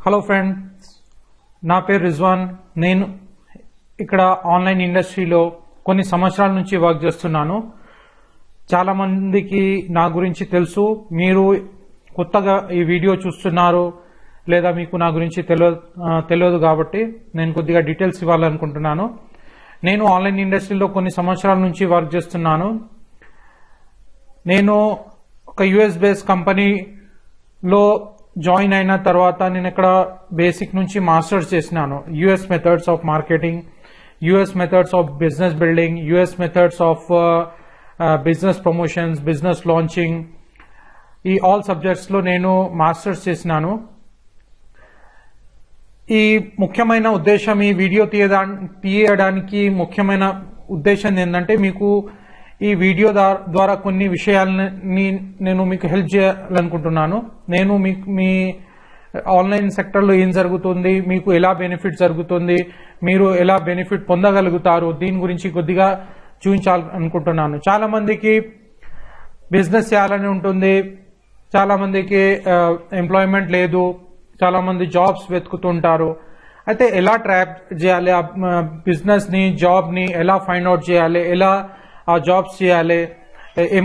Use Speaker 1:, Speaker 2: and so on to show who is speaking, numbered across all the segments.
Speaker 1: Hello friends, నా పేరు రిజ్వాన్. నేను ఇక్కడ ఆన్లైన్ ఇండస్ట్రీలో కొన్ని సంవత్సరాల నుంచి వర్క్ చేస్తున్నాను. చాలా మందికి నా గురించి తెలుసు. మీరు కొత్తగా ఈ వీడియో చూస్తున్నారు లేదా మీకు నా గురించి తెలియదు కాబట్టి నేను కొద్దిగా డీటెయిల్స్ ఇవ్వాలనుకుంటున్నాను. నేను ఆన్లైన్ ఇండస్ట్రీలో కొన్ని సంవత్సరాల నుంచి వర్క్ చేస్తున్నాను. నేను ఒక యుఎస్ బేస్డ్ కంపెనీలో జాయిన్ అయిన తర్వాత నేను ఇక్కడ బేసిక్ నుంచి మాస్టర్స్ చేసినాను. US methods of marketing, US methods of business building, US methods of business promotions, business launching, ఈ ఆల్ సబ్జెక్ట్స్ లో నేను మాస్టర్స్ చేసినాను. ఈ ముఖ్యమైన ఉద్దేశం, ఈ వీడియో తీయడానికి ముఖ్యమైన ఉద్దేశం ఏంటంటే మీకు ఈ వీడియో ద్వారా కొన్ని విషయాలని నేను మీకు హెల్ప్ చేయాలనుకుంటున్నాను. నేను మీ ఆన్లైన్ సెక్టర్లో ఏం జరుగుతుంది, మీకు ఎలా బెనిఫిట్ జరుగుతుంది, మీరు ఎలా బెనిఫిట్ పొందగలుగుతారు, దీని గురించి కొద్దిగా చూపించాలనుకుంటున్నాను. చాలా మందికి బిజినెస్ చేయాలని ఉంటుంది, చాలా మందికి ఎంప్లాయ్మెంట్ లేదు, చాలా మంది జాబ్స్ వెతుకుతుంటారు. అయితే ఎలా ట్రాక్ చేయాలి, ఆ బిజినెస్ ని, జాబ్ ని ఎలా ఫైండ్ అవుట్ చేయాలి, ఎలా ఆ జాబ్స్ చేయాలి,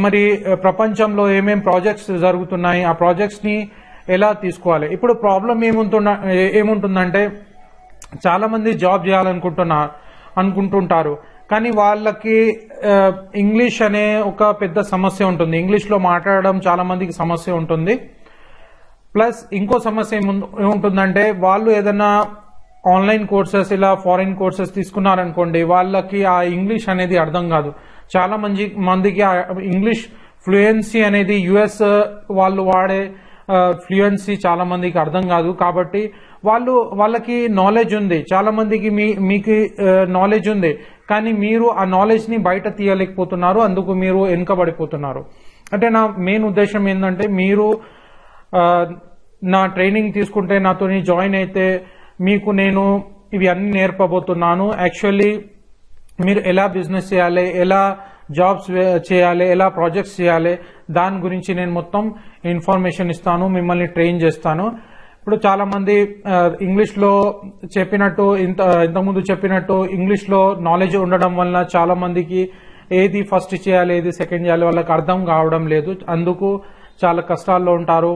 Speaker 1: మరి ప్రపంచంలో ఏమేం ప్రాజెక్ట్స్ జరుగుతున్నాయి, ఆ ప్రాజెక్ట్స్ ని ఎలా తీసుకోవాలి. ఇప్పుడు ప్రాబ్లం ఏముంటుందంటే చాలా మంది జాబ్ చేయాలనుకుంటుంటారు, కానీ వాళ్ళకి ఇంగ్లీష్ అనే ఒక పెద్ద సమస్య ఉంటుంది. ఇంగ్లీష్ లో మాట్లాడడం చాలా మందికి సమస్య ఉంటుంది. ప్లస్ ఇంకో సమస్య ఏముంటుందంటే వాళ్ళు ఏదైనా ఆన్లైన్ కోర్సెస్, ఇలా ఫారిన్ కోర్సెస్ తీసుకున్నారనుకోండి, వాళ్ళకి ఆ ఇంగ్లీష్ అనేది అర్థం కాదు. చాలా మందికి ఆ ఇంగ్లీష్ ఫ్లూయెన్సీ అనేది యుఎస్ వాళ్ళు వాడే ఫ్లూయెన్సీ చాలా మందికి అర్థం కాదు. కాబట్టి వాళ్ళకి నాలెడ్జ్ ఉంది, చాలా మందికి మీకు నాలెడ్జ్ ఉంది, కానీ మీరు ఆ నాలెడ్జ్ ని బయట తీయలేకపోతున్నారు. అందుకు మీరు వెనుకబడిపోతున్నారు. అంటే నా మెయిన్ ఉద్దేశం ఏంటంటే మీరు నా ట్రైనింగ్ తీసుకుంటే, నాతో జాయిన్ అయితే మీకు నేను ఇవి అన్ని నేర్పబోతున్నాను. యాక్చువల్లీ మీరు ఎలా బిజినెస్ చేయాలి, ఎలా జాబ్స్ చేయాలి, ఎలా ప్రాజెక్ట్స్ చేయాలి, దాని గురించి నేను మొత్తం ఇన్ఫర్మేషన్ ఇస్తాను, మిమ్మల్ని ట్రైన్ చేస్తాను. ఇప్పుడు చాలా మంది ఇంగ్లీష్ లో చెప్పినట్టు, ఇంతకుముందు చెప్పినట్టు ఇంగ్లీష్ లో నాలెడ్జ్ ఉండడం వల్ల చాలా మందికి ఏది ఫస్ట్ చేయాలి, ఏది సెకండ్ చేయాలి వాళ్ళకి అర్థం కావడం లేదు. అందుకు చాలా కష్టాల్లో ఉంటారు.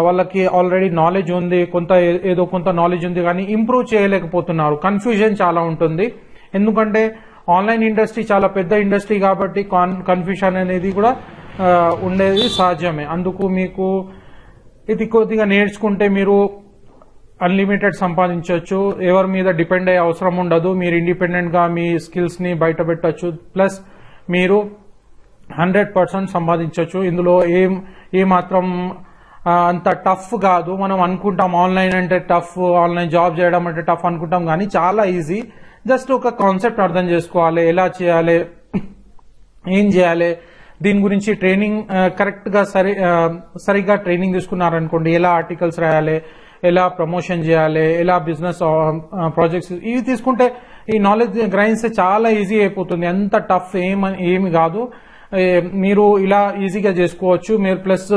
Speaker 1: వాళ్ళకి ఆల్రెడీ నాలెడ్జ్ ఉంది, కొంత నాలెడ్జ్ ఉంది, కానీ ఇంప్రూవ్ చేయలేకపోతున్నారు. కన్ఫ్యూజన్ చాలా ఉంటుంది. ఎందుకంటే ఆన్లైన్ ఇండస్ట్రీ చాలా పెద్ద ఇండస్ట్రీ కాబట్టి కన్ఫ్యూజన్ అనేది కూడా ఉండేది సహజమే. అందుకు మీకు ఇది కొద్దిగా నేర్చుకుంటే మీరు అన్లిమిటెడ్ సంపాదించవచ్చు. ఎవరి మీద డిపెండ్ అయ్యే అవసరం ఉండదు. మీరు ఇండిపెండెంట్ గా మీ స్కిల్స్ ని బయట పెట్టచ్చు. ప్లస్ మీరు 100% సంపాదించవచ్చు. ఇందులో ఏమాత్రం అంత టఫ్ కాదు. మనం అనుకుంటాం ఆన్లైన్ అంటే టఫ్, ఆన్లైన్ జాబ్ చేయడం అంటే టఫ్ అనుకుంటాం, కానీ చాలా ఈజీ. జస్ట్ ఒక కాన్సెప్ట్ అర్థం చేసుకోవాలి, ఎలా చేయాలి, ఏం చేయాలి, దీని గురించి ట్రైనింగ్ కరెక్ట్ గా సరిగ్గా ట్రైనింగ్ తీసుకున్నారనుకోండి, ఎలా ఆర్టికల్స్ రాయాలి, ఎలా ప్రమోషన్ చేయాలి, ఎలా బిజినెస్ ప్రాజెక్ట్స్, ఇవి తీసుకుంటే ఈ నాలెడ్జ్ గ్రైన్స్ చాలా ఈజీ అయిపోతుంది. ఎంత టఫ్ ఏమి కాదు. మీరు ఇలా ఈజీగా చేసుకోవచ్చు. మీరు ప్లస్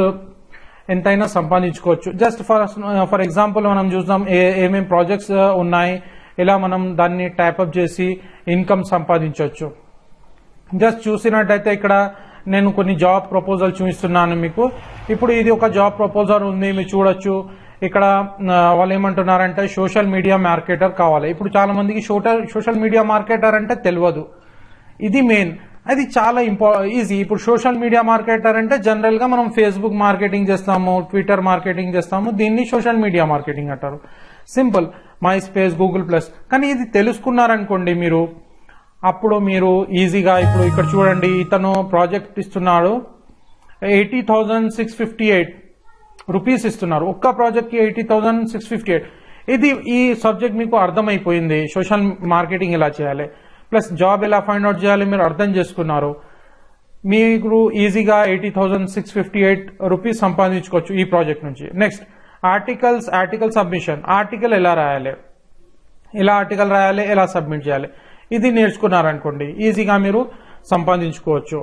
Speaker 1: ఎంతైనా సంపాదించుకోవచ్చు. జస్ట్ ఫర్ ఎగ్జాంపుల్ మనం చూద్దాం ఏమేం ప్రాజెక్ట్స్ ఉన్నాయి, ఎలా మనం దాన్ని ట్యాప్అప్ చేసి ఇన్కమ్ సంపాదించవచ్చు. జస్ట్ చూసినట్టయితే ఇక్కడ నేను కొన్ని జాబ్ ప్రపోజల్ చూపిస్తున్నాను మీకు. ఇప్పుడు ఇది ఒక జాబ్ ప్రపోజల్ ఉంది, మీరు చూడొచ్చు. ఇక్కడ వాళ్ళు ఏమంటున్నారంటే సోషల్ మీడియా మార్కెటర్ కావాలి. ఇప్పుడు చాలా మందికి సోషల్ మీడియా మార్కెటర్ అంటే తెలియదు. ఇది మెయిన్, అది చాలా ఈజీ. ఇప్పుడు సోషల్ మీడియా మార్కెటర్ అంటే జనరల్ గా మనం ఫేస్బుక్ మార్కెటింగ్ చేస్తాము, ట్విట్టర్ మార్కెటింగ్ చేస్తాము, దీన్ని సోషల్ మీడియా మార్కెటింగ్ అంటారు. Simple, my space, Google plus. కానీ ఇది తెలుసుకున్నారనుకోండి మీరు, అప్పుడు మీరు ఈజీగా, ఇప్పుడు ఇక్కడ చూడండి, ఇతను ప్రాజెక్ట్ ఇస్తున్నాడు, 80,658 రూపీస్ ఇస్తున్నారు. ఒక్క ప్రాజెక్ట్ కి 80,658. ఈ సబ్జెక్ట్ మీకు అర్థమైపోయింది, సోషల్ మార్కెటింగ్ ఎలా చేయాలి, ప్లస్ జాబ్ ఎలా ఫైండ్ అవుట్ చేయాలి మీరు అర్థం చేసుకున్నారు. మీరు ఈజీగా 80,658 రూపీస్ సంపాదించుకోవచ్చు ఈ ప్రాజెక్ట్ నుంచి. Next article submission. ఆర్టికల్ ఎలా రాయాలి, ఎలా సబ్మిట్ చేయాలి, ఇది నేర్చుకున్నారనుకోండి, ఈజీగా మీరు సంపాదించుకోవచ్చు.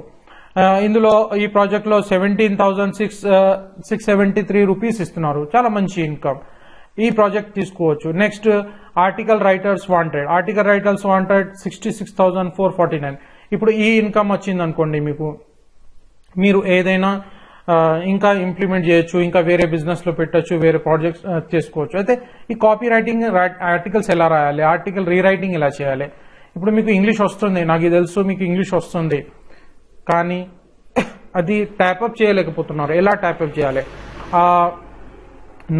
Speaker 1: ఇందులో ఈ ప్రాజెక్ట్ లో 17,673 రూపీస్ ఇస్తున్నారు. చాలా మంచి ఇన్కమ్. ఈ ప్రాజెక్ట్ తీసుకోవచ్చు. Next article writers wanted 66,449. ఇప్పుడు ఈ ఇన్కమ్ వచ్చింది అనుకోండి, మీరు ఏదైనా ఇంకా ఇంప్లిమెంట్ చేయొచ్చు, ఇంకా వేరే బిజినెస్ లో పెట్టచ్చు, వేరే ప్రాజెక్ట్స్ చేసుకోవచ్చు. అయితే ఈ కాపీ రైటింగ్ ఆర్టికల్స్ ఎలా రాయాలి, ఆర్టికల్ రీరైటింగ్ ఎలా చేయాలి. ఇప్పుడు మీకు ఇంగ్లీష్ వస్తుంది, నాకు తెలుసు మీకు ఇంగ్లీష్ వస్తుంది, కానీ అది ట్యాప్అప్ చేయలేకపోతున్నారు. ఎలా ట్యాప్అప్ చేయాలి, ఆ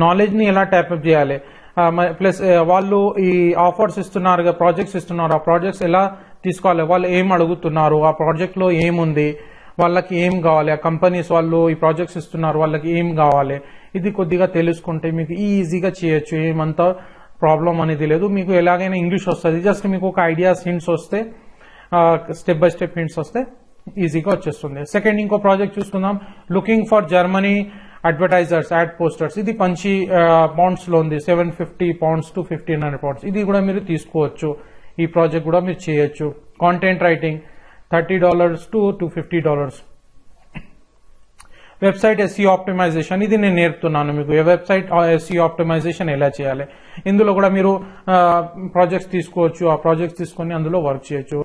Speaker 1: నాలెడ్జ్ ని ఎలా ట్యాప్అప్ చేయాలి, ప్లస్ వాళ్ళు ఈ ఆఫర్స్ ఇస్తున్నారు, ప్రాజెక్ట్స్ ఇస్తున్నారు, ఆ ప్రాజెక్ట్స్ ఎలా తీసుకోవాలి, వాళ్ళు ఏం అడుగుతున్నారు, ఆ ప్రాజెక్ట్ లో ఏముంది, వాళ్ళకి ఏం కావాలి, ఆ కంపెనీస్ వాళ్ళు ఈ ప్రాజెక్ట్స్ ఇస్తున్నారు, వాళ్ళకి ఏం కావాలి, ఇది కొద్దిగా తెలుసుకుంటే మీకు ఈజీగా చేయొచ్చు. ఏమంతా ప్రాబ్లం అనేది లేదు. మీకు ఎలాగైనా ఇంగ్లీష్ వస్తుంది, జస్ట్ మీకు ఒక ఐడియాస్ హింట్స్ వస్తే, స్టెప్ బై స్టెప్ హింట్స్ వస్తే ఈజీగా వచ్చేస్తుంది. సెకండ్ ఇంకో ప్రాజెక్ట్ చూసుకుందాం. Looking for Germany advertisers add posters. ఇది పంచి పౌండ్స్ లో ఉంది, 750 pounds to 1500 pounds. ఇది కూడా మీరు తీసుకోవచ్చు. ఈ ప్రాజెక్ట్ కూడా మీరు చేయొచ్చు. Content writing $30 to $50. Website SEO optimisation, ఇది నేను నేర్పుతున్నాను మీకు. వెబ్సైట్ SEO ఆప్టిమైజేషన్ ఎలా చేయాలి. ఇందులో కూడా మీరు ప్రాజెక్ట్స్ తీసుకోవచ్చు, ఆ ప్రాజెక్ట్స్ తీసుకొని అందులో వర్క్ చేయొచ్చు.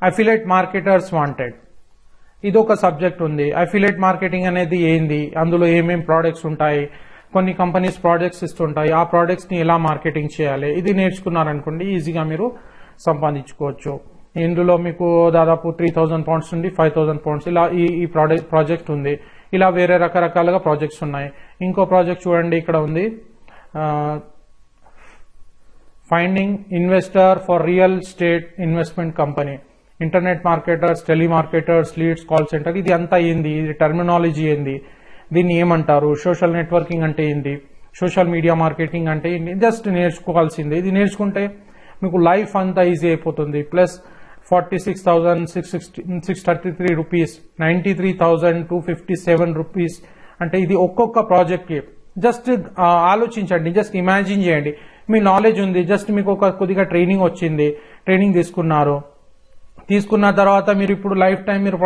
Speaker 1: అఫిలియేట్ మార్కెటర్స్ వాంటెడ్, ఇది ఒక సబ్జెక్ట్ ఉంది. అఫిలియేట్ మార్కెటింగ్ అనేది ఏంది, అందులో ఏమేం ప్రోడక్ట్స్ ఉంటాయి, కొన్ని కంపెనీస్ ప్రోడక్ట్స్ ఇస్తుంటాయి, ఆ ప్రోడక్ట్స్ ని ఎలా మార్కెటింగ్ చేయాలి, ఇది నేర్చుకున్నారనుకోండి ఈజీగా మీరు సంపాదించుకోవచ్చు. ఇందులో మీకు దాదాపు 3000 pounds నుండి 5000 pounds ఇలా ఈ ప్రాజెక్ట్ ఉంది. ఇలా వేరే రకరకాలుగా ప్రాజెక్ట్స్ ఉన్నాయి. ఇంకో ప్రాజెక్ట్ చూడండి, ఇక్కడ ఉంది, finding investor for real estate investment company. Internet marketers, telemarketers, leads, call centre, ఇది అంతా ఏంది, ఇది టర్మినాలజీ ఏంది, దీన్ని ఏమంటారు, సోషల్ నెట్వర్కింగ్ అంటే ఏంది, సోషల్ మీడియా మార్కెటింగ్ అంటే ఏంటి, జస్ట్ నేర్చుకోవాల్సిందే. ఇది నేర్చుకుంటే మీకు లైఫ్ అంతా ఈజీ అయిపోతుంది. Plus 46,633 rupees, 93,257 rupees. అంటే ఇది ఒక్కొక్క ప్రాజెక్ట్ కి. జస్ట్ ఆలోచించండి, జస్ట్ ఇమాజిన్ చేయండి. మీ నాలెడ్జ్ ఉంది, జస్ట్ మీకు ఒక కొద్దిగా ట్రైనింగ్ వచ్చింది, ట్రైనింగ్ తీసుకున్న తర్వాత మీరు ఇప్పుడు లైఫ్ టైం మీరు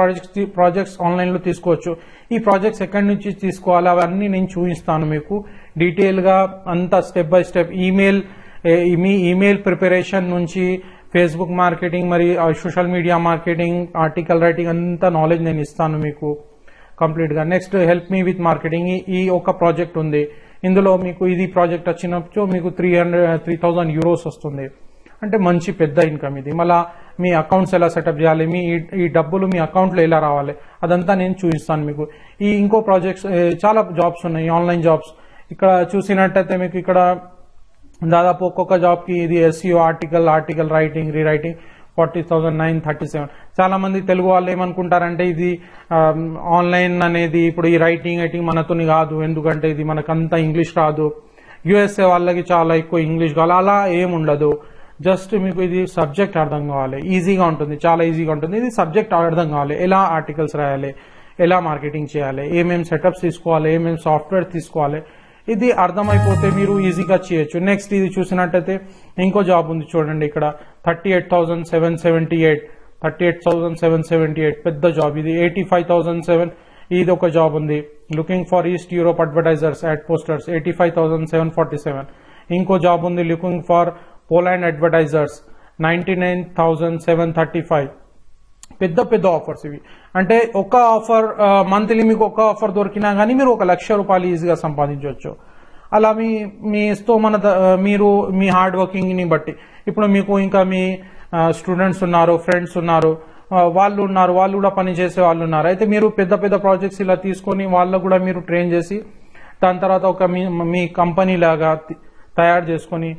Speaker 1: ప్రాజెక్ట్స్ ఆన్లైన్ లో తీసుకోవచ్చు. ఈ ప్రాజెక్ట్స్ ఎక్కడి నుంచి తీసుకోవాలి అవన్నీ నేను చూపిస్తాను మీకు డీటెయిల్ గా, అంతా step by step. Me email preparation నుంచి ఫేస్బుక్ మార్కెటింగ్, మరి social media marketing, article writing, అంతా నాలెడ్జ్ నేను ఇస్తాను మీకు కంప్లీట్ గా. Next help me with marketing, ఈ ఒక ప్రాజెక్ట్ ఉంది. ఇందులో మీకు ఇది ప్రాజెక్ట్ వచ్చినప్పుడు మీకు 3,000 euros వస్తుంది. అంటే మంచి పెద్ద ఇన్కమ్ ఇది. మళ్ళా మీ అకౌంట్స్ ఎలా సెటప్ చేయాలి, ఈ డబ్బులు మీ అకౌంట్ లో ఎలా రావాలి, అదంతా నేను చూపిస్తాను మీకు. ఈ ఇంకో ప్రాజెక్ట్స్ చాలా జాబ్స్ ఉన్నాయి, ఆన్లైన్ జాబ్స్. ఇక్కడ చూసినట్టయితే మీకు ఇక్కడ దాదాపు ఒక్కొక్క జాబ్ కి ఇది SEO ఆర్టికల్ రైటింగ్, రీరైటింగ్ 40,937. చాలా మంది తెలుగు వాళ్ళు ఏమనుకుంటారంటే ఇది ఆన్లైన్ అనేది ఇప్పుడు ఈ రైటింగ్ మనతోని కాదు, ఎందుకంటే ఇది మనకంతా ఇంగ్లీష్ రాదు, USA వాళ్ళకి చాలా ఎక్కువ ఇంగ్లీష్ కావాలి, అలా ఏముండదు. జస్ట్ మీకు ఇది సబ్జెక్ట్ అర్థం కావాలి, ఈజీగా ఉంటుంది, చాలా ఈజీగా ఉంటుంది. ఇది సబ్జెక్ట్ అర్థం కావాలి, ఎలా ఆర్టికల్స్ రాయాలి, ఎలా మార్కెటింగ్ చేయాలి, ఏమేమి సెటప్స్ తీసుకోవాలి, ఏమేమి సాఫ్ట్వేర్ తీసుకోవాలి, ఇది అర్థమైపోతే మీరు ఈజీగా చేయొచ్చు. నెక్స్ట్ ఇది చూసినట్టయితే ఇంకో జాబ్ ఉంది చూడండి, ఇక్కడ 38,778 పెద్ద జాబ్ ఇది. 85,007 ఇది ఒక జాబ్ ఉంది. Looking for east Europe advertisers add posters 85,747. ఇంకో జాబ్ ఉంది లుకింగ్ ఫర్ పోలాండ్ అడ్వర్టైజర్స్ 99,735. పెద్ద ఆఫర్స్ ఇవి. అంటే ఒక ఆఫర్ మంత్లీ మీకు ఒక ఆఫర్ దొరికినా గానీ మీరు ₹1,00,000 ఈజీగా సంపాదించవచ్చు. అలా మీ మీరు మీ హార్డ్ వర్కింగ్ ని బట్టి. ఇప్పుడు మీకు ఇంకా మీ స్టూడెంట్స్ ఉన్నారు, ఫ్రెండ్స్ ఉన్నారు, వాళ్ళు కూడా పని చేసే వాళ్ళు ఉన్నారు. అయితే మీరు పెద్ద ప్రాజెక్ట్స్ ఇలా తీసుకొని వాళ్ళకు కూడా మీరు ట్రైన్ చేసి దాని తర్వాత ఒక మీ కంపెనీ లాగా తయారు చేసుకొని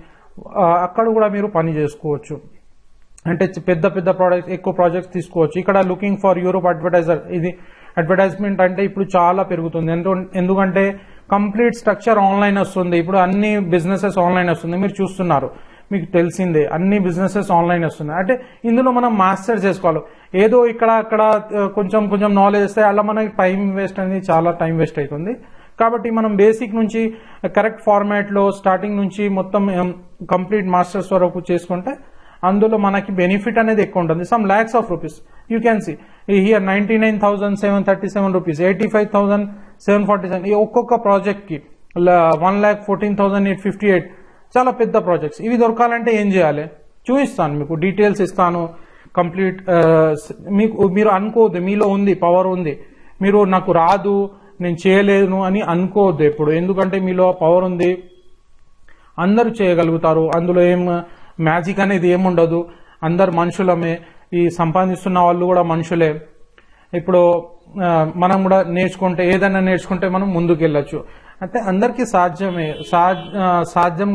Speaker 1: అక్కడ కూడా మీరు పని చేసుకోవచ్చు. అంటే పెద్ద ఎక్కువ ప్రాజెక్ట్స్ తీసుకోవచ్చు. ఇక్కడ లుకింగ్ ఫర్ యూరోప్ అడ్వర్టైజర్, ఇది అడ్వర్టైజ్మెంట్ అంటే ఇప్పుడు చాలా పెరుగుతుంది. ఎందుకంటే కంప్లీట్ స్ట్రక్చర్ ఆన్లైన్ వస్తుంది. ఇప్పుడు అన్ని బిజినెసెస్ ఆన్లైన్ వస్తుంది, మీరు చూస్తున్నారు, మీకు తెలిసిందే అన్ని బిజినెసెస్ ఆన్లైన్ వస్తున్నాయి. అంటే ఇందులో మనం మాస్టర్ చేసుకోవాలి. ఏదో ఇక్కడ అక్కడ కొంచెం నాలెడ్జ్ వస్తే అలా మనకి టైం వేస్ట్ అనేది చాలా టైం వేస్ట్ అవుతుంది. కాబట్టి మనం బేసిక్ నుంచి కరెక్ట్ ఫార్మాట్ లో స్టార్టింగ్ నుంచి మొత్తం కంప్లీట్ మాస్టర్స్ వరకు చేసుకుంటే అందులో మనకి బెనిఫిట్ అనేది ఎక్కువ ఉంటుంది. Some lakhs of rupees you can see here 99,737 rupees, 85,747. ఈ ఒక్కొక్క ప్రాజెక్ట్ కి 1,14,858 చాలా పెద్ద ప్రాజెక్ట్స్. ఇవి దొరకాలంటే ఏం చేయాలి చూపిస్తాను, మీకు డీటెయిల్స్ ఇస్తాను కంప్లీట్. మీరు అనుకోవద్దు మీలో ఉంది పవర్ ఉంది, మీరు నాకు రాదు నేను చేయలేను అని అనుకోవద్దు ఎప్పుడు. ఎందుకంటే మీలో పవర్ ఉంది, అందరూ చేయగలుగుతారు. అందులో ఏం మ్యాజిక్ అనేది ఏముండదు, అందరు మనుషులమే. ఈ సంపాదిస్తున్న వాళ్ళు కూడా మనుషులే. ఇప్పుడు మనం కూడా నేర్చుకుంటే ఏదైనా నేర్చుకుంటే మనం ముందుకు వెళ్ళొచ్చు. అంటే అందరికీ సాధ్యమే, సాధ్యం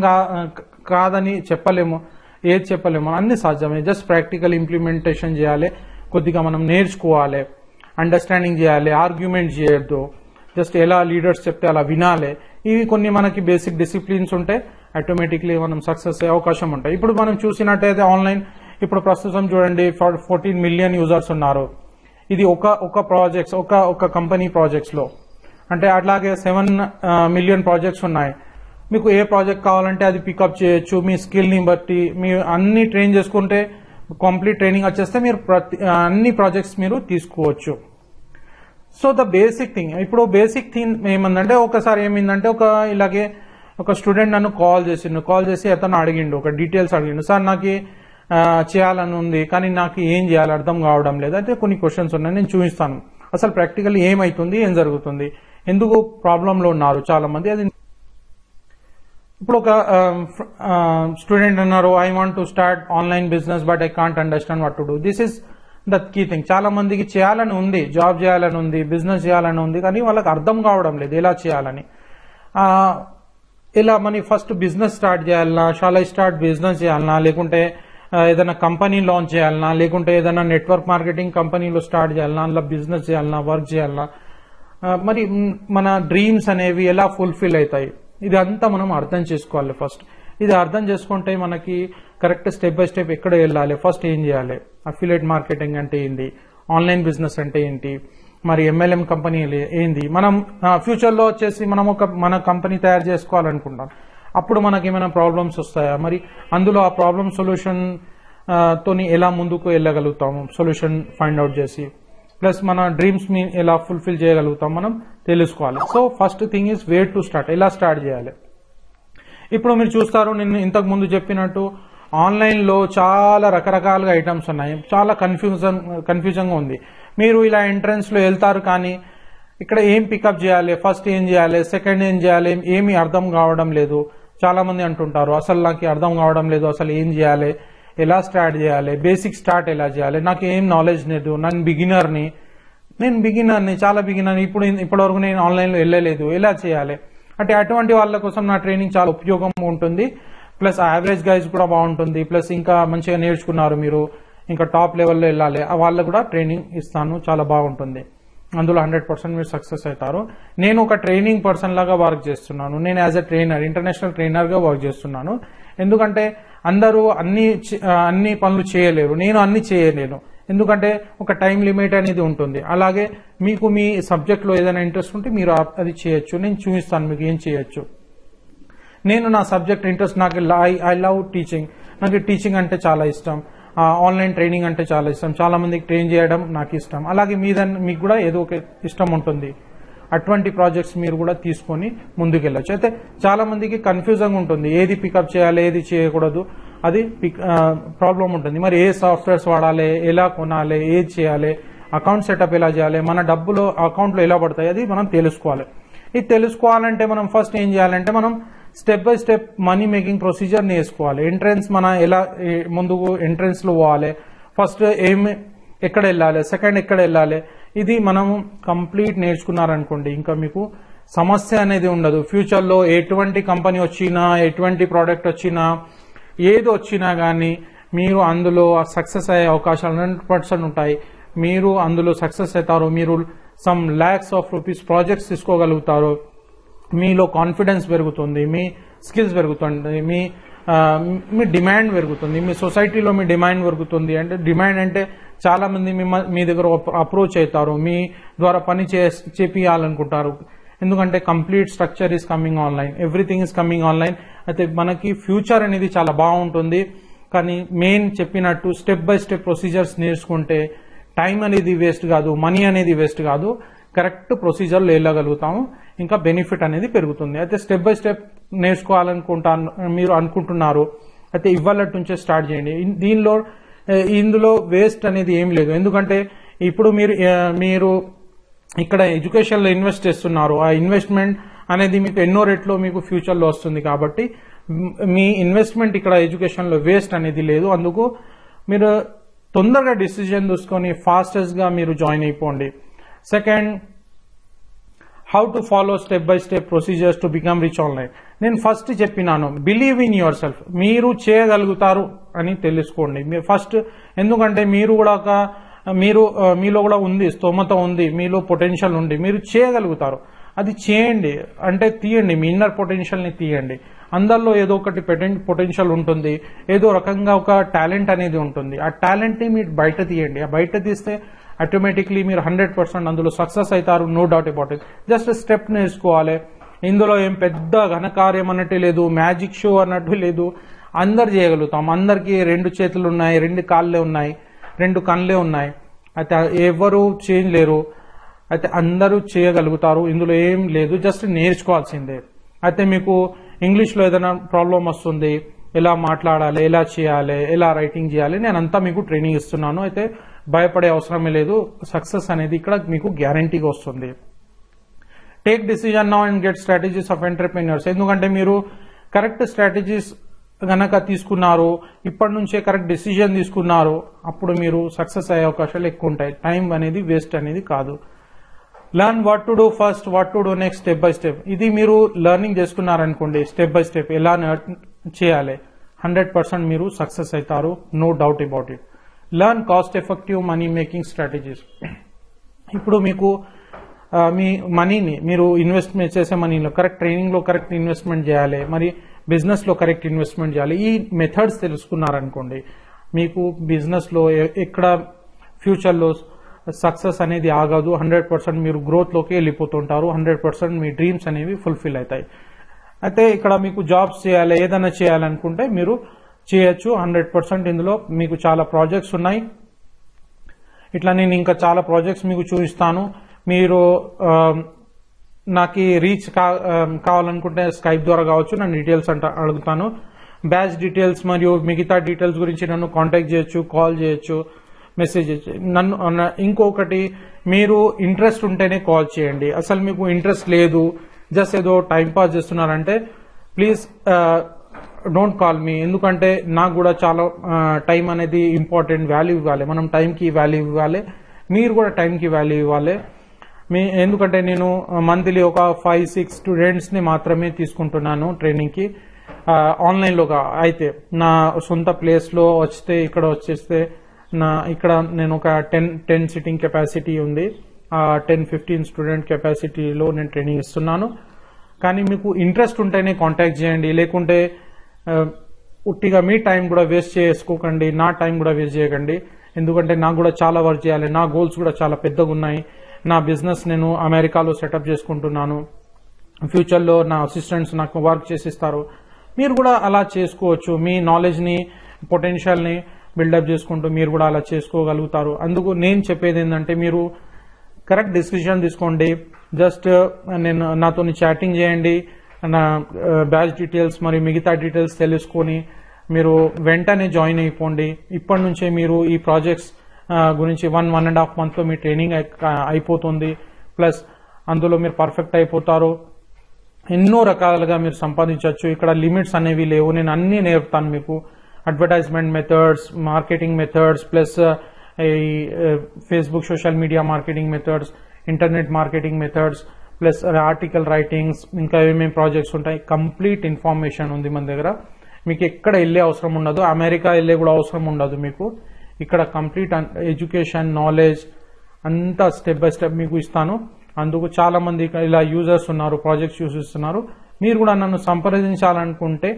Speaker 1: కాదని చెప్పలేము, ఏది చెప్పలేము, అన్ని సాధ్యమే. జస్ట్ ప్రాక్టికల్ ఇంప్లిమెంటేషన్ చేయాలి, కొద్దిగా మనం నేర్చుకోవాలి, అండర్స్టాండింగ్ చేయాలి, ఆర్గ్యుమెంట్ చేయొద్దు, జస్ట్ ఎలా లీడర్స్ చెప్తే అలా వినాలి. ఇవి కొన్ని మనకి బేసిక్ డిసిప్లిన్స్ ఉంటే ఆటోమేటిక్లీ మనం సక్సెస్ అయ్యే అవకాశం ఉంటాయి. ఇప్పుడు మనం చూసినట్టయితే ఆన్లైన్ ఇప్పుడు ప్రస్తుతం చూడండి 14 మిలియన్ యూజర్స్ ఉన్నారు. ఇది ఒక ప్రాజెక్ట్స్ ఒక కంపెనీ ప్రాజెక్ట్స్ లో. అంటే అట్లాగే 7 మిలియన్ ప్రాజెక్ట్స్ ఉన్నాయి. మీకు ఏ ప్రాజెక్ట్ కావాలంటే అది పికప్ చేయొచ్చు. మీ స్కిల్ ని బట్టి మీ అన్ని ట్రైన్ చేసుకుంటే కంప్లీట్ ట్రైనింగ్ వచ్చేస్తే మీరు అన్ని ప్రాజెక్ట్స్ మీరు తీసుకోవచ్చు. సో ద బేసిక్ థింగ్, ఇప్పుడు బేసిక్ థింగ్ ఏమందంటే ఒకసారి ఏమైందంటే ఇలాగే ఒక స్టూడెంట్ నన్ను కాల్ చేసి అతను అడిగిండు, ఒక డీటెయిల్స్ అడిగిండు. సార్ నాకు చేయాలని ఉంది కానీ నాకు ఏం చేయాలి అర్థం కావడం లేదు. అయితే కొన్ని క్వశ్చన్స్ ఉన్నాయి, నేను చూపిస్తాను అసలు ప్రాక్టికల్ ఏమైతుంది, ఏం జరుగుతుంది, ఎందుకు ప్రాబ్లంలో ఉన్నారు చాలా మంది. అది ఇప్పుడు ఒక స్టూడెంట్ అన్నారు, I want to start online business but I can't understand what to do. This is the key thing. చాలా మందికి చేయాలని ఉంది, జాబ్ చేయాలని ఉంది, బిజినెస్ చేయాలని ఉంది, కానీ వాళ్ళకి అర్థం కావడం లేదు ఎలా చేయాలని. ఇలా మన ఫస్ట్ బిజినెస్ స్టార్ట్ చేయాలన్నా, షాల్ ఐ స్టార్ట్ బిజినెస్ చేయాలన్నా, లేకుంటే ఏదైనా కంపెనీ లాంచ్ చేయాలన్నా, లేకుంటే ఏదైనా నెట్వర్క్ మార్కెటింగ్ కంపెనీలో స్టార్ట్ చేయాలన్నా, అలా బిజినెస్ చేయాలన్నా, వర్క్ చేయాలన్నా, మరి మన డ్రీమ్స్ అనేవి ఎలా ఫుల్ఫిల్ అవుతాయి, ఇదంతా మనం అర్థం చేసుకోవాలి ఫస్ట్. ఇది అర్థం చేసుకుంటే మనకి కరెక్ట్ స్టెప్ బై స్టెప్ ఎక్కడ వెళ్ళాలి, ఫస్ట్ ఏం చేయాలి, అఫిలియేట్ మార్కెటింగ్ అంటే ఏంటి, ఆన్లైన్ బిజినెస్ అంటే ఏంటి, మరి MLM కంపెనీ ఏంది. మనం ఫ్యూచర్ లో వచ్చేసి మనం మన కంపెనీ తయారు చేసుకోవాలనుకుంటాం, అప్పుడు మనకి ఏమైనా ప్రాబ్లమ్స్ వస్తాయా, మరి అందులో ఆ ప్రాబ్లమ్ సొల్యూషన్ తోని ఎలా ముందుకు వెళ్ళగలుగుతాము, సొల్యూషన్ ఫైండ్ అవుట్ చేసి, ప్లస్ మన డ్రీమ్స్ ని ఎలా ఫుల్ఫిల్ చేయగలుగుతాం మనం తెలుసుకోవాలి. So first thing is where to start, ఎలా స్టార్ట్ చేయాలి. ఇప్పుడు మీరు చూస్తారు, నేను ఇంతకు ముందు చెప్పినట్టు ఆన్లైన్ లో చాలా రకరకాలుగా ఐటమ్స్ ఉన్నాయి, చాలా కన్ఫ్యూజన్ గా ఉంది. మీరు ఇలా ఎంట్రన్స్ లో వెళ్తారు కానీ ఇక్కడ ఏం పికప్ చేయాలి, ఫస్ట్ ఏం చేయాలి, సెకండ్ ఏం చేయాలి, ఏమీ అర్థం కావడం లేదు. చాలా మంది అంటుంటారు అసలు నాకు అర్థం కావడం లేదు, అసలు ఏం చేయాలి, ఎలా స్టార్ట్ చేయాలి, బేసిక్ స్టార్ట్ ఎలా చేయాలి, నాకు ఏం నాలెడ్జ్ లేదు, నేను బిగినర్ని, చాలా బిగినర్, ఇప్పటివరకు నేను ఆన్లైన్ లో వెళ్ళలేదు, ఎలా చేయాలి అంటే అటువంటి వాళ్ళ కోసం నా ట్రైనింగ్ చాలా ఉపయోగం ఉంటుంది. ప్లస్ యావరేజ్ గైజ్ కూడా బాగుంటుంది, ప్లస్ ఇంకా మంచిగా నేర్చుకున్నారు మీరు, ఇంకా టాప్ లెవెల్లో వెళ్ళాలి, వాళ్ళకు కూడా ట్రైనింగ్ ఇస్తాను, చాలా బాగుంటుంది. అందులో 100% మీరు సక్సెస్ అవుతారు. నేను ఒక ట్రైనింగ్ పర్సన్ లాగా వర్క్ చేస్తున్నాను, నేను as a trainer, international trainer గా వర్క్ చేస్తున్నాను. ఎందుకంటే అందరూ అన్ని పనులు చేయలేరు, నేను అన్ని చేయలేను, ఎందుకంటే ఒక టైం లిమిట్ అనేది ఉంటుంది. అలాగే మీకు మీ సబ్జెక్ట్ లో ఏదైనా ఇంట్రెస్ట్ ఉంటే మీరు అది చేయొచ్చు, నేను చూపిస్తాను మీకు ఏం చేయొచ్చు. నేను నా సబ్జెక్ట్ ఇంట్రెస్ట్, నాకు ఐ లవ్ టీచింగ్, నాకు టీచింగ్ అంటే చాలా ఇష్టం, ఆన్లైన్ ట్రైనింగ్ అంటే చాలా ఇష్టం, చాలా మందికి ట్రైన్ చేయడం నాకు ఇష్టం. అలాగే మీకు కూడా ఏదో ఒక ఇష్టం ఉంటుంది, అటువంటి ప్రాజెక్ట్స్ మీరు కూడా తీసుకొని ముందుకెళ్ళచ్చు. అయితే చాలా మందికి కన్ఫ్యూజన్ ఉంటుంది, ఏది పికప్ చేయాలి, ఏది చేయకూడదు, అది ప్రాబ్లం ఉంటుంది. మరి ఏ సాఫ్ట్వేర్స్ వాడాలి, ఎలా కొనాలి, ఏది చేయాలి, అకౌంట్ సెటప్ ఎలా చేయాలి, మన డబ్బులు అకౌంట్లో ఎలా పడతాయి, అది మనం తెలుసుకోవాలి. ఇది తెలుసుకోవాలంటే మనం ఫస్ట్ ఏం చేయాలంటే మనం step by step money making procedure నేర్చుకోవాలి. ఎంట్రన్స్ మన ఎలా ముందుకు ఎంట్రన్స్ లో పోవాలి, ఫస్ట్ ఎక్కడ వెళ్ళాలి, సెకండ్ ఎక్కడ వెళ్ళాలి, ఇది మనం కంప్లీట్ నేర్చుకున్నారనుకోండి ఇంకా మీకు సమస్య అనేది ఉండదు. ఫ్యూచర్ లో ఎటువంటి కంపెనీ వచ్చినా, ఎటువంటి ప్రోడక్ట్ వచ్చినా, ఏది వచ్చినా గానీ మీరు అందులో సక్సెస్ అయ్యే అవకాశాలు 100% ఉంటాయి. మీరు అందులో సక్సెస్ అవుతారు, మీరు some lakhs of rupees projects తీసుకోగలుగుతారు, మీలో కాన్ఫిడెన్స్ పెరుగుతుంది, మీ స్కిల్స్ పెరుగుతుంది, మీ డిమాండ్ పెరుగుతుంది, మీ సొసైటీలో మీ డిమాండ్ పెరుగుతుంది. అంటే డిమాండ్ అంటే చాలా మంది మీ దగ్గర అప్రోచ్ అవుతారు, మీ ద్వారా పని చేపియాలనుకుంటారు. ఎందుకంటే complete structure is coming online, everything is coming online. అయితే మనకి ఫ్యూచర్ అనేది చాలా బాగుంటుంది. కానీ మెయిన్ చెప్పినట్టు స్టెప్ బై స్టెప్ ప్రొసీజర్స్ నేర్చుకుంటే టైం అనేది వేస్ట్ కాదు, మనీ అనేది వేస్ట్ కాదు, కరెక్ట్ ప్రొసీజర్లో వెళ్ళగలుగుతాము. ఇంకా బెనిఫిట్ అనేది పెరుగుతుంది. అయితే స్టెప్ బై స్టెప్ మీరు అనుకుంటున్నారు, అయితే ఇవాళ నుంచే స్టార్ట్ చేయండి. ఇందులో వేస్ట్ అనేది ఏం లేదు. ఎందుకంటే ఇప్పుడు మీరు ఇక్కడ ఎడ్యుకేషన్ లో ఇన్వెస్ట్ చేస్తున్నారు. ఆ ఇన్వెస్ట్మెంట్ అనేది మీకు ఎన్నో రేట్లో మీకు ఫ్యూచర్ లో వస్తుంది. కాబట్టి మీ ఇన్వెస్ట్మెంట్ ఇక్కడ ఎడ్యుకేషన్ లో వేస్ట్ అనేది లేదు. అందుకు మీరు తొందరగా డిసిజన్ తీసుకొని ఫాస్టెస్ట్ గా మీరు జాయిన్ అయిపోండి. Second, how to follow step by step procedures to become rich online. నేను ఫస్ట్ చెప్పినాను, బిలీవ్ ఇన్ యువర్ సెల్ఫ్. మీరు చేయగలుగుతారు అని తెలుసుకోండి ఫస్ట్. ఎందుకంటే మీలో కూడా ఉంది, స్తోమత ఉంది, మీలో పొటెన్షియల్ ఉంది, మీరు చేయగలుగుతారు. అది చేయండి. అంటే తీయండి, మీ ఇన్నర్ పొటెన్షియల్ ని తీయండి. అందరిలో ఏదో ఒకటి పొటెన్షియల్ ఉంటుంది, ఏదో రకంగా ఒక టాలెంట్ అనేది ఉంటుంది. ఆ టాలెంట్ ని మీరు బయట తీయండి. ఆ బయట తీస్తే ఆటోమేటిక్లీ మీరు 100% అందులో సక్సెస్ అవుతారు. No doubt about it. Just step నేర్చుకోవాలి. ఇందులో ఏం పెద్ద ఘనకార్యం అన్నట్టు లేదు, మ్యాజిక్ షో అన్నట్టు లేదు. అందరు చేయగలుగుతాం. అందరికి 2 చేతులు ఉన్నాయి, 2 కాళ్ళే ఉన్నాయి, 2 కళ్ళే ఉన్నాయి. అయితే ఎవరు చేయలేరు. అయితే అందరూ చేయగలుగుతారు. ఇందులో ఏం లేదు, జస్ట్ నేర్చుకోవాల్సిందే. అయితే మీకు ఇంగ్లీష్ లో ఏదైనా ప్రాబ్లం వస్తుంది, ఎలా మాట్లాడాలి, ఎలా చేయాలి, ఎలా రైటింగ్ చేయాలి, నేనంతా మీకు ట్రైనింగ్ ఇస్తున్నాను. అయితే భయపడే అవసరమే లేదు. సక్సెస్ అనేది ఇక్కడ మీకు గ్యారంటీగా వస్తుంది. Take decision now and get strategies of entrepreneurs. ఎందుకంటే మీరు కరెక్ట్ స్ట్రాటజీస్ గనక తీసుకున్నారు, ఇప్పటి నుంచే కరెక్ట్ డిసిజన్ తీసుకున్నారు, అప్పుడు మీరు సక్సెస్ అయ్యే అవకాశాలు ఎక్కువ ఉంటాయి. టైం అనేది వేస్ట్ అనేది కాదు. Learn what to do first, what to do next, step by step. ఇది మీరు లర్నింగ్ చేసుకున్నారనుకోండి, స్టెప్ బై స్టెప్ ఎలా చేయాలి, 100% మీరు సక్సెస్ అవుతారు. No doubt about it. Learn cost effective money making strategies. ఇప్పుడు మీకు మీ మనీని మీరు ఇన్వెస్ట్మెంట్ చేసే మనీలో కరెక్ట్ ట్రైనింగ్ లో కరెక్ట్ ఇన్వెస్ట్మెంట్ చేయాలి, మరి బిజినెస్ లో కరెక్ట్ ఇన్వెస్ట్మెంట్ చేయాలి. ఈ మెథడ్స్ తెలుసుకున్నారనుకోండి, మీకు బిజినెస్ లో ఎక్కడ ఫ్యూచర్ లో సక్సెస్ అనేది ఆగదు. 100% మీరు గ్రోత్ లోకి వెళ్ళిపోతుంటారు. 100% మీ డ్రీమ్స్ అనేవి ఫుల్ఫిల్ అవుతాయి. అయితే ఇక్కడ మీకు జాబ్స్ చేయాలి, ఏదైనా చేయాలనుకుంటే మీరు చేయొచ్చు 100%. ఇందులో మీకు చాలా ప్రాజెక్ట్స్ ఉన్నాయి. ఇట్లా నేను ఇంకా చాలా ప్రాజెక్ట్స్ మీకు చూపిస్తాను. మీరు నాకు రీచ్ కావాలనుకుంటే స్కైప్ ద్వారా కావచ్చు, నన్ను డీటెయిల్స్ అడుగుతాను. బ్యాచ్ డీటెయిల్స్ మరియు మిగతా డీటెయిల్స్ గురించి నన్ను కాంటాక్ట్ చేయొచ్చు, కాల్ చేయొచ్చు, మెసేజ్ చేయొచ్చు. ఇంకొకటి, మీరు ఇంట్రెస్ట్ ఉంటేనే కాల్ చేయండి. అసలు మీకు ఇంట్రెస్ట్ లేదు, జస్ట్ ఏదో టైం పాస్ చేస్తున్నారంటే ప్లీజ్ డోంట్ కాల్ మీ. ఎందుకంటే నాకు కూడా చాలా టైం అనేది ఇంపార్టెంట్, వాల్యూ ఇవ్వాలి. మనం టైంకి వాల్యూ ఇవ్వాలి, మీరు కూడా టైంకి వాల్యూ ఇవ్వాలి. ఎందుకంటే నేను మంత్లీ ఒక 5-6 స్టూడెంట్స్ ని మాత్రమే తీసుకుంటున్నాను ట్రైనింగ్ కి ఆన్లైన్ లోగా. అయితే నా సొంత ప్లేస్ లో ఇక్కడ వచ్చేస్తే ఇక్కడ నేను ఒక 10 సిట్టింగ్ కెపాసిటీ ఉంది. 10-15 స్టూడెంట్ కెపాసిటీలో నేను ట్రైనింగ్ ఇస్తున్నాను. కానీ మీకు ఇంట్రెస్ట్ ఉంటేనే కాంటాక్ట్ చేయండి, లేకుంటే ఉట్టిగా మీ టైం కూడా వేస్ట్ చేసుకోకండి, నా టైం కూడా వేస్ట్ చేయకండి. ఎందుకంటే నాకు కూడా చాలా వర్క్ చేయాలి, నా గోల్స్ కూడా చాలా పెద్దగా ఉన్నాయి. నా బిజినెస్ నేను అమెరికాలో సెటప్ చేసుకుంటున్నాను. ఫ్యూచర్లో నా అసిస్టెంట్స్ నాకు వర్క్ చేసిస్తారు. మీరు కూడా అలా చేసుకోవచ్చు. మీ నాలెడ్జ్ ని, పొటెన్షియల్ ని బిల్డప్ చేసుకుంటూ మీరు కూడా అలా చేసుకోగలుగుతారు. అందుకు నేను చెప్పేది ఏంటంటే, మీరు కరెక్ట్ డిసిజన్ తీసుకోండి. జస్ట్ నాతో చాటింగ్ చేయండి. నా బ్యాచ్ డీటెయిల్స్ మరియు మిగతా డీటెయిల్స్ తెలుసుకొని మీరు వెంటనే జాయిన్ అయిపోండి. ఇప్పటి నుంచే మీరు ఈ ప్రాజెక్ట్స్ గురించి 1.5 month లో మీ ట్రైనింగ్ అయిపోతుంది. ప్లస్ అందులో మీరు పర్ఫెక్ట్ అయిపోతారు. ఎన్నో రకాలుగా మీరు సంపాదించవచ్చు. ఇక్కడ లిమిట్స్ అనేవి లేవు. నేను అన్ని నేర్పుతాను మీకు. Advertisement methods, marketing methods, plus ఈ Facebook social media marketing methods, internet marketing methods, plus article writings, ఇంకా ఏమేమి ప్రాజెక్ట్స్ ఉంటాయి, కంప్లీట్ ఇన్ఫర్మేషన్ ఉంది మన దగ్గర. మీకు ఎక్కడ వెళ్ళే అవసరం ఉండదు, అమెరికా వెళ్ళే కూడా అవసరం ఉండదు మీకు. ఇక్కడ కంప్లీట్ ఎడ్యుకేషన్, నాలెడ్జ్ అంతా స్టెప్ బై స్టెప్ మీకు ఇస్తాను. అందుకు చాలా మంది ఇలా యూజర్స్ ఉన్నారు, ప్రాజెక్ట్స్ యూజ్ చేస్తున్నారు. మీరు కూడా నన్ను సంప్రదించాలనుకుంటే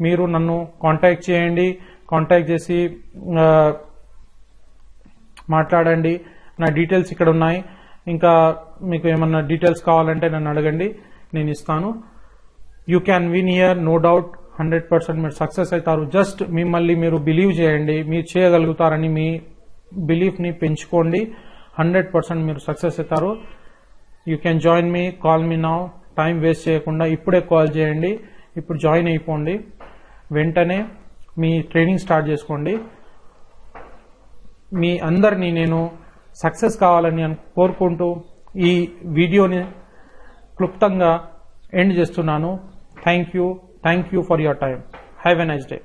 Speaker 1: మీరు నన్ను కాంటాక్ట్ చేయండి. కాంటాక్ట్ చేసి మాట్లాడండి. నా డీటెయిల్స్ ఇక్కడ ఉన్నాయి. ఇంకా మీకు ఏమన్నా డీటెయిల్స్ కావాలంటే నన్ను అడగండి, నేను ఇస్తాను. You can win here, no doubt. 100% మీరు సక్సెస్ అవుతారు. జస్ట్ మిమ్మల్ని మీరు బిలీవ్ చేయండి. మీరు చేయగలుగుతారని మీ బిలీఫ్ ని పెంచుకోండి. 100% మీరు సక్సెస్ అవుతారు. You can join me, call me now. Time waste చేయకుండా ఇప్పుడే కాల్ చేయండి, ఇప్పుడు జాయిన్ అయిపోండి, వెంటనే మీ ట్రైనింగ్ స్టార్ట్ చేసుకోండి. మీ అందరినీ నేను సక్సెస్ కావాలని కోరుకుంటూ ఈ వీడియోని క్లుప్తంగా ఎండ్ చేస్తున్నాను. Thank you for your time. Have a nice day.